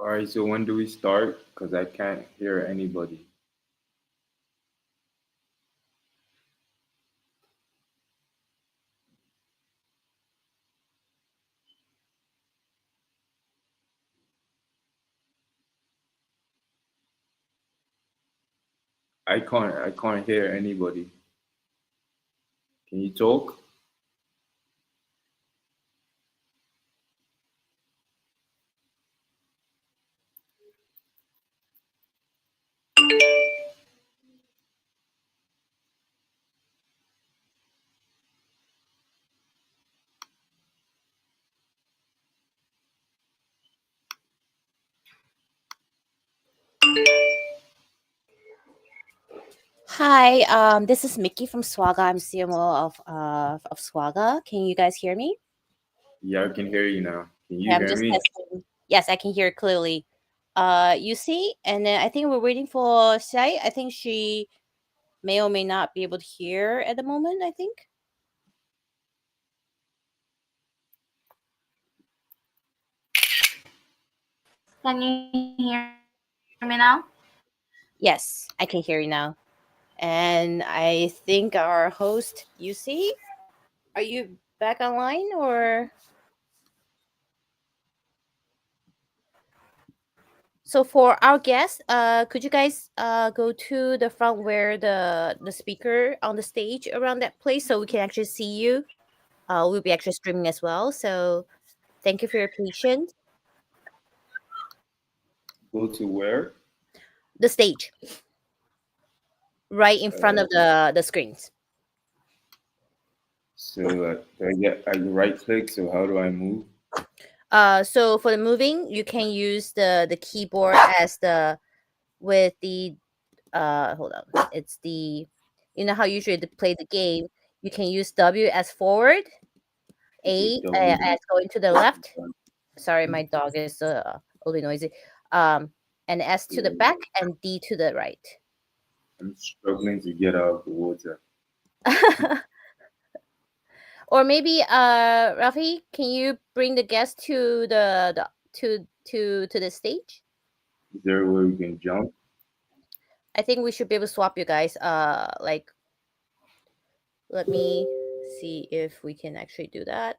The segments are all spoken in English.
All right, so when do we start? Because I can't hear anybody. I can't hear anybody. Can you talk? Hi, this is Mickey from SWAGGA. I'm CMO of SWAGGA. Can you guys hear me? Yeah, I can hear you now. Can Okay, you I'm hear just me? testing. Yes, I can hear clearly. You see, and then I think we're waiting for Sai. I think she may or may not be able to hear at the moment. I think. Can you hear me now? Yes, I can hear you now. And I think our host, you see, are you back online or? So for our guests, could you guys go to the front where the speaker on the stage around that place so we can actually see you? We'll be actually streaming as well. So thank you for your patience. Go to where? The stage right in front Uh, of the screens. do I get I right click? So how do I move? So for the moving, you can use the keyboard as the with the hold on. It's the you know how usually to play the game, you can use W as forward, Okay, A W. as going to the left. Sorry, my dog is a little noisy. Um, and S to the back and D to the right. I'm struggling to get out of the water. Or maybe Rafi, can you bring the guest to the to the stage? Is there a way we can jump? I think we should be able to swap you guys. Like let me see if we can actually do that.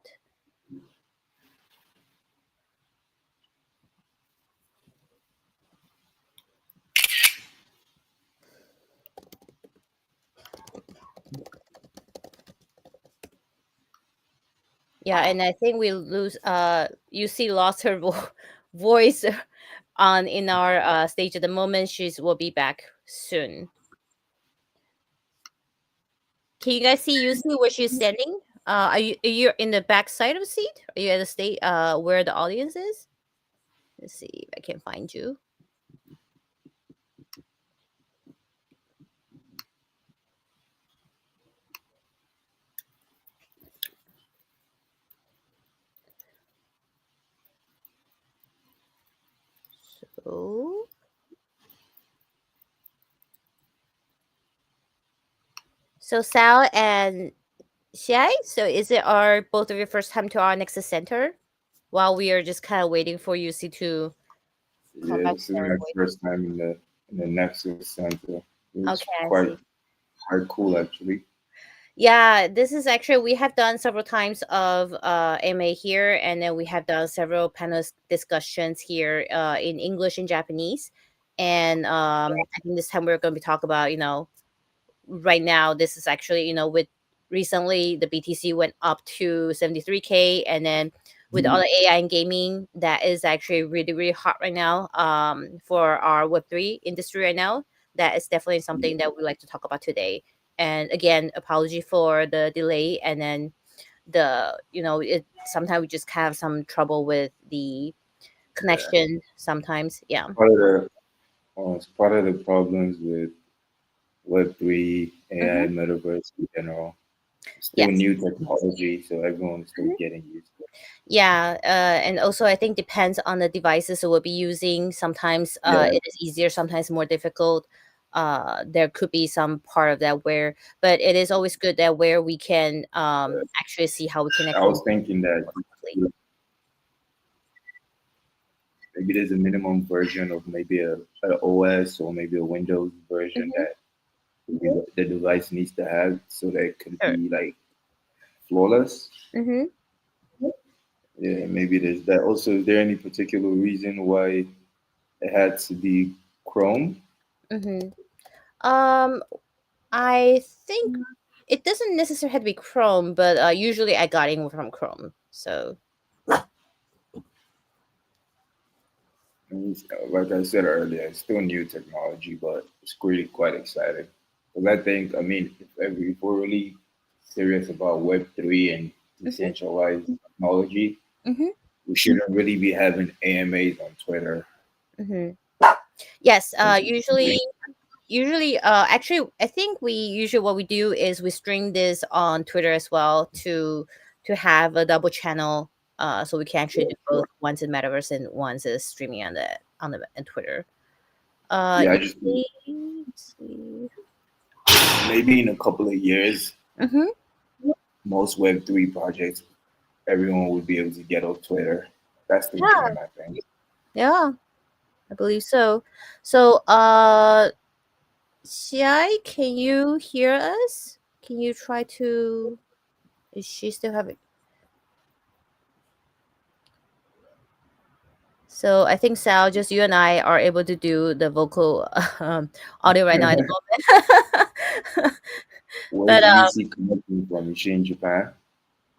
Yeah, and I think we lose you see lost her voice on in our stage at the moment. She's will be back soon. Can you guys see Yusi where she's standing? Are you in the back side of the seat? Are you at the state where the audience is? Let's see if I can find you. So Sal and Xiai, so is it our both of your first time to our Nexus Center? While we are just kind of waiting for UC to come Yeah, back this to is their my voice. first time in the Nexus Center. It's Okay, I see. quite cool actually. Yeah, this is actually we have done several times of MA here, and then we have done several panel discussions here in English and Japanese. And I think this time we're going to be talk about right now this is actually with recently the BTC went up to 73K, and then with all the AI and gaming that is actually really really hot right now for our Web3 industry right now. That is definitely something that we like to talk about today. And again, apology for the delay, and then it sometimes we just have some trouble with the Yeah. connection sometimes. Yeah. Part of the it's part of the problems with Web3, Mm-hmm. AI, metaverse in general. It's still Yes. new technology, so everyone's still getting used to it. Yeah, and also I think depends on the devices we'll be using. Sometimes Yeah, it is easier, sometimes more difficult. There could be some part of that where, but it is always good that where we can actually see how we can I actually was thinking that more quickly. maybe there's a minimum version of maybe a OS or maybe a Windows version Mm-hmm. that the device needs to have so that it could Sure. be like flawless. Mm-hmm. Yeah, maybe there's that. Also, is there any particular reason why it had to be Chrome? Mm-hmm. Um, I think it doesn't necessarily have to be Chrome, but usually I got it from Chrome. So And like I said earlier, it's still new technology, but it's really quite exciting. Because I think, I mean, if we're really serious about Web3 and mm-hmm. decentralized technology, Mm-hmm. we shouldn't really be having AMAs on Twitter. Mm-hmm. Yes. Since Usually, actually, I think we usually what we do is we stream this on Twitter as well to have a double channel, so we can actually do both. Once in Metaverse and once is streaming on Twitter. yeah, I just Usually, let's see. maybe in a couple of years, Mm-hmm. most Web3 projects, everyone would be able to get on Twitter. That's the Yeah, dream, I think. yeah, I believe so. So, Xiai, can you hear us? Can you try to? Is she still having? So I think Sal, just you and I are able to do the vocal audio right now at the moment. Where's But VC connecting from? Is she in Japan?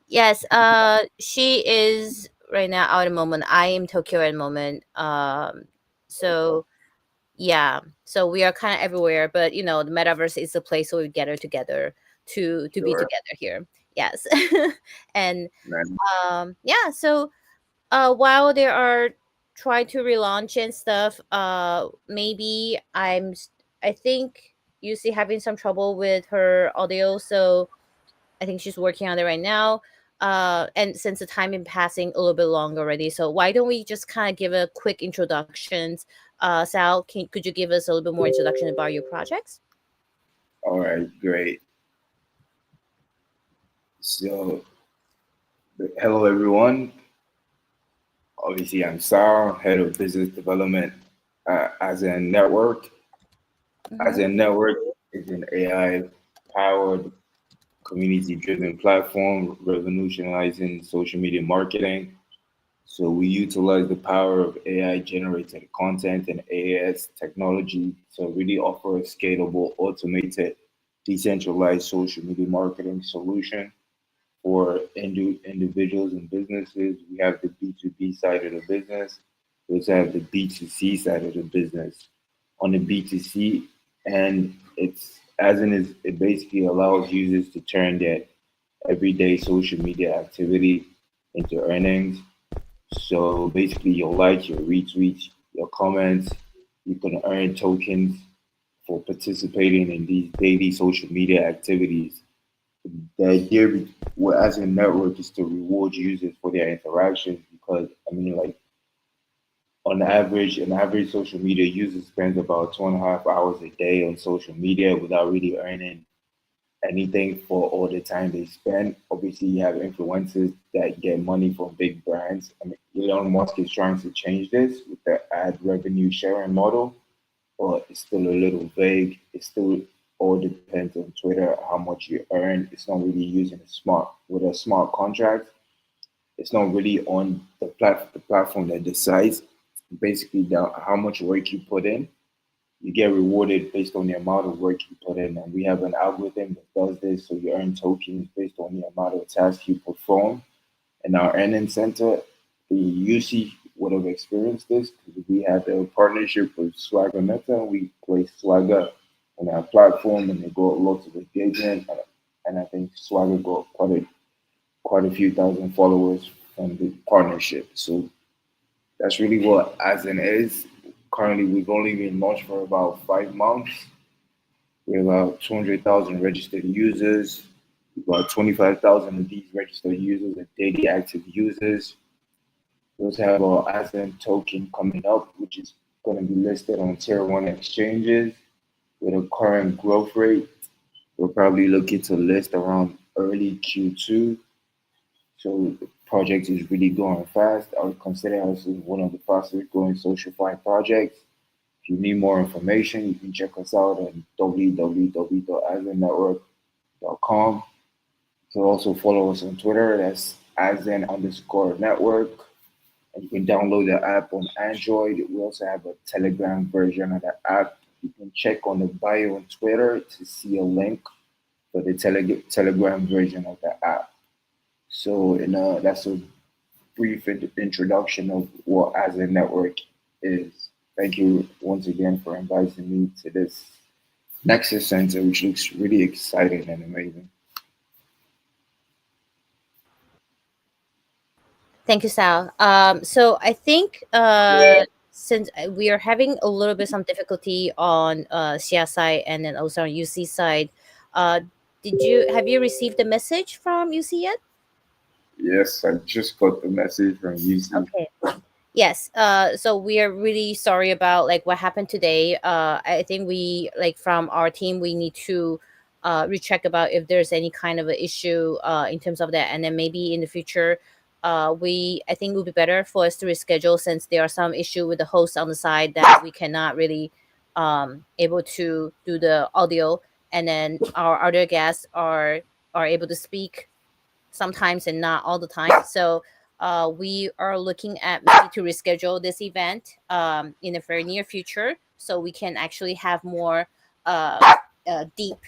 yes, she is right now out at the moment. I am Tokyo at the moment. So yeah, so we are kind of everywhere. But the metaverse is a place where we gather together to be Sure. together here. Yes, and Man. yeah, so while they are trying to relaunch and stuff, maybe I think Yusi having some trouble with her audio, so I think she's working on it right now. And since the time been passing a little bit long already, so why don't we just kind of give a quick introductions? Sal, could you give us a little bit more introduction about your projects? All right, great. So, hello everyone. Obviously, I'm Sal, head of business development as a network. As Mm-hmm. a network is an AI powered community driven platform revolutionizing social media marketing. So we utilize the power of AI generated content and AAS technology to really offer a scalable, automated, decentralized social media marketing solution for individuals and businesses. We have the B2B side of the business. We also have the B2C side of the business. On the B2C, and it's as in is it basically allows users to turn their everyday social media activity into earnings. So basically, your likes, your retweets, your comments, you can earn tokens for participating in these daily social media activities. The idea as a network is to reward users for their interactions because I mean, like on average, an average social media user spends about 2.5 hours a day on social media without really earning anything for all the time they spend. Obviously, you have influencers that get money from big brands. I mean, Elon Musk is trying to change this with the ad revenue sharing model, but it's still a little vague. It still all depends on Twitter how much you earn. It's not really using a smart with a smart contract. It's not really on the platform that decides basically how much work you put in. You get rewarded based on the amount of work you put in. And we have an algorithm that does this. So you earn tokens based on the amount of tasks you perform. And our earning center, the UC would have experienced this because we had a partnership with SWAGGA Meta. We place SWAGGA on our platform and they got lots of engagement. And I think SWAGGA got quite a few thousand followers from the partnership. So that's really what Asden is. Currently, we've only been launched for about 5 months. We have about 200,000 registered users. About 25,000 of these registered users are daily active users. We also have our Asden token coming up, which is going to be listed on tier one exchanges with a current growth rate. We're probably looking to list around early Q2. So project is really going fast. I would consider us as one of the fastest growing social fine projects. If you need more information, you can check us out on www.azennetwork.com. You can also follow us on Twitter. That's Azen_network. And you can download the app on Android. We also have a Telegram version of the app. You can check on the bio on Twitter to see a link for the Telegram version of the app. So, that's a brief introduction of what as a network is. Thank you once again for inviting me to this Nexus Center, which looks really exciting and amazing. Thank you, Sal. So I think since we are having a little bit some difficulty on Xia side and then also on UC side, uh, have you received the message from UC yet? Yes, I just got the message from UC. Okay. Yes. So we are really sorry about like what happened today. I think we like from our team we need to recheck about if there's any kind of an issue in terms of that, and then maybe in the future, we I think it would be better for us to reschedule since there are some issue with the host on the side that we cannot really able to do the audio, and then our other guests are able to speak sometimes and not all the time. So we are looking at maybe to reschedule this event in the very near future so we can actually have more deep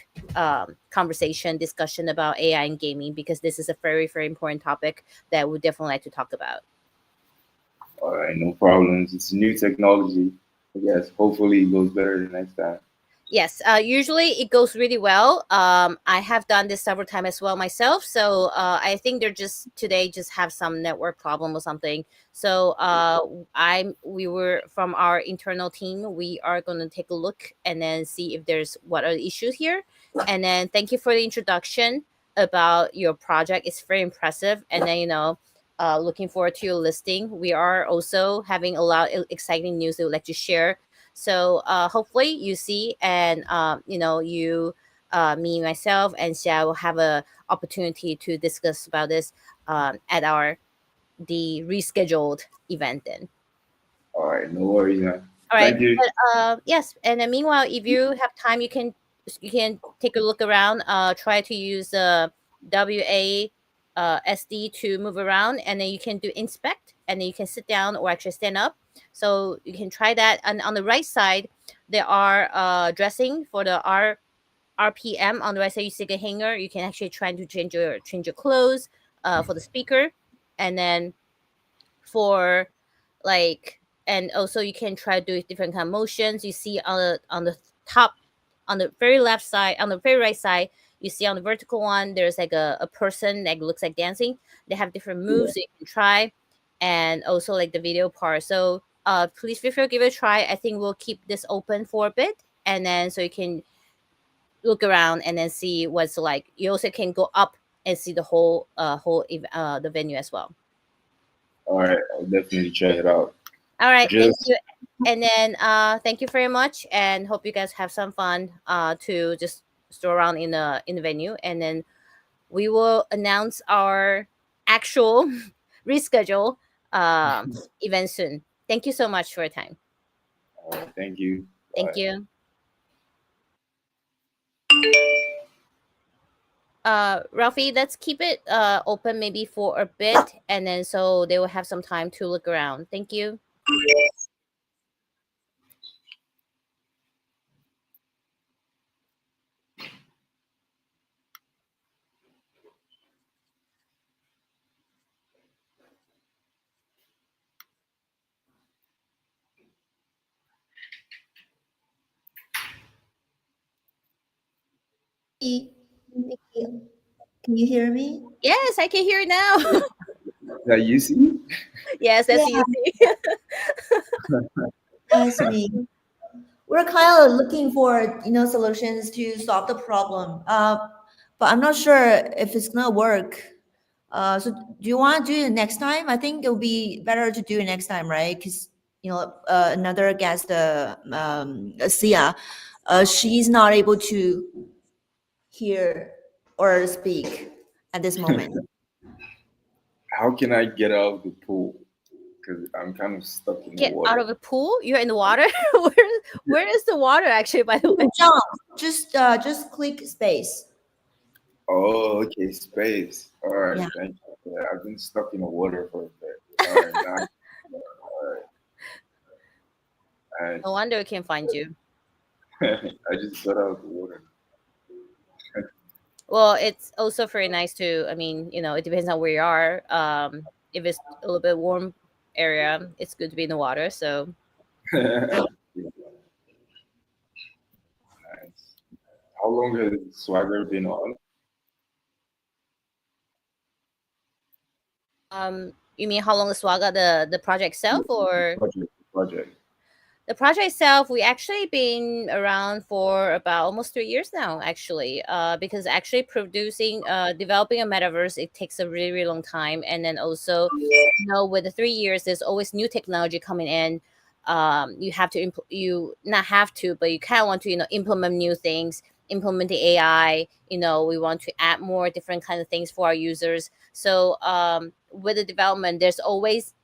conversation discussion about AI and gaming because this is a very, very important topic that we definitely like to talk about. All right, no problems. It's new technology. I guess hopefully it goes better the next time. Yes, usually it goes really well. I have done this several times as well myself. So I think they're just today just have some network problem or something. So we were from our internal team. We are going to take a look and then see if there's what are the issues here. And then thank you for the introduction about your project. It's very impressive. And then looking forward to your listing. We are also having a lot of exciting news that we'd like to share. So hopefully you see and me myself and Xia will have a opportunity to discuss about this at the rescheduled event then. All right, no worries, man. All right. Thank you. But yes, and then meanwhile, if you have time, you can take a look around. Try to use WA SD to move around, and then you can do inspect, and then you can sit down or actually stand up. So you can try that. And on the right side, there are dressing for the RPM. On the right side, you see a hanger. You can actually try to change your clothes for the speaker, and then for like and also you can try to do different kind of motions you see on the top on the very left side on the very right side you see on the vertical one there's like a person that looks like dancing. They have different moves that you can try and also like the video part. So please feel free to give it a try. I think we'll keep this open for a bit and then so you can look around and then see what's like. You also can go up and see the whole the venue as well. All right, I'll definitely check it out. All right, thank Just you. And then thank you very much and hope you guys have some fun to just stroll around in the venue and then we will announce our actual reschedule event soon. Thank you so much for your time. all right, thank you. Thank Bye. you. Ralphie, let's keep it open maybe for a bit and then so they will have some time to look around. Thank you. Nikki, can you hear me? Yes, I can hear it now. Is that you see? Yes, that's Yeah. easy. That's me. We're kind of looking for solutions to solve the problem. But I'm not sure if it's gonna work. So do you want to do it next time? I think it would be better to do it next time, right? Because another guest, Sia, she's not able to hear or speak at this moment. how can I get out of the pool? Because I'm kind of stuck in the Get water. out of the pool. You're in the water. Where is the water actually? By the way. Jump. Just click space. Oh, okay, space. All right, Yeah. thank you. Yeah, I've been stuck in the water for a bit. All right, now, all right. No wonder we can't find you. I just got out of the water. Well, it's also very nice to. I mean, it depends on where you are. If it's a little bit warm area, it's good to be in the water. So Nice. How long has Swagger been on? you mean how long is SWAGGA the project itself, or Project. the project itself? We actually been around for about almost 3 years now, actually. Because actually developing a metaverse, it takes a really, really long time, and then also, with the 3 years, there's always new technology coming in. You have to you not have to, but you kind of want to implement new things, implement the AI. We want to add more different kind of things for our users. So with the development, there's always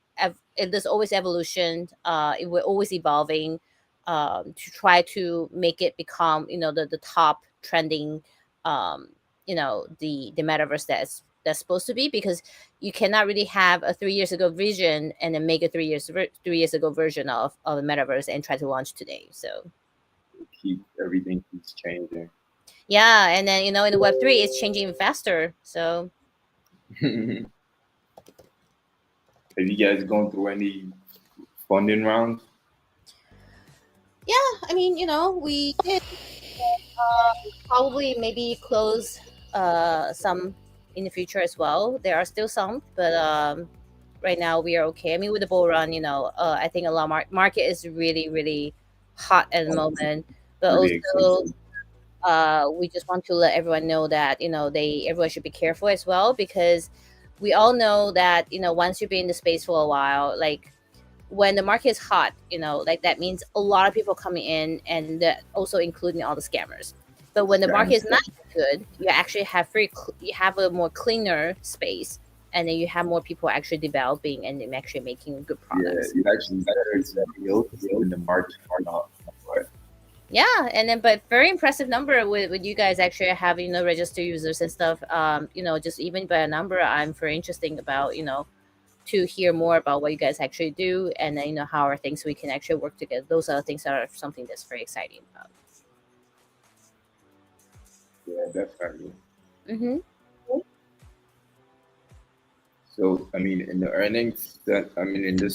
evolution. We're always evolving to try to make it become the top trending the metaverse that's supposed to be, because you cannot really have a 3 years ago vision and then make a 3 years ago version of a metaverse and try to launch today. So Everything keeps changing. yeah, and then in the Web3 it's changing even faster. So Have you guys gone through any funding rounds? yeah, I mean, we did probably maybe close some in the future as well. There are still some, but right now we are okay. I mean, with the bull run, I think a lot market is really, really hot at the moment, but Really also exciting. we just want to let everyone know that everyone should be careful as well, because we all know that once you've been in the space for a while, like when the market is hot, like that means a lot of people coming in, and that also including all the scammers. But when the market is not good, you actually have you have a more cleaner space, and then you have more people actually developing and actually making good Yeah, products. it actually better to build in the market or not. But Yeah, and then but very impressive number with you guys actually having registered users and stuff. Just even by a number, I'm very interesting about to hear more about what you guys actually do, and then how are things we can actually work together. Those are things that are something that's very exciting about. yeah, definitely. Mm-hmm. So I mean, in the earnings that in this